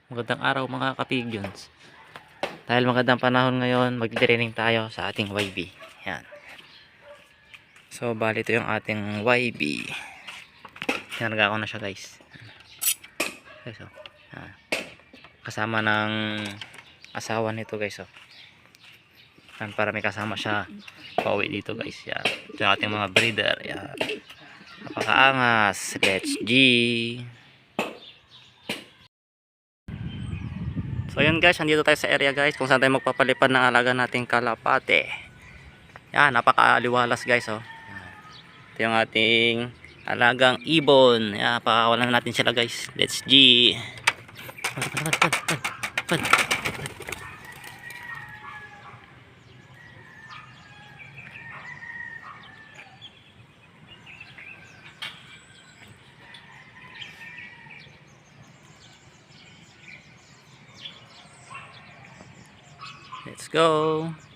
Magandang araw mga kapigyons. Dahil magandang panahon ngayon, mag-training tayo sa ating YB. Yan. So, bali ito yung ating YB. Narga ko na siya guys. Guys, oh. Yan. Kasama ng asawa nito guys. Oh. Yan, para may kasama siya pauwi dito guys. Yan. Ito yung ating mga breeder. Yan. Napakaangas. Let's G. So yun guys, andito tayo sa area guys kung saan tayo magpapalipad ng alaga nating kalapate. Yan, napakaaliwalas guys oh. Ito yung ating alagang ibon. Yan, pakawalan natin sila guys. Let's G. Let's go.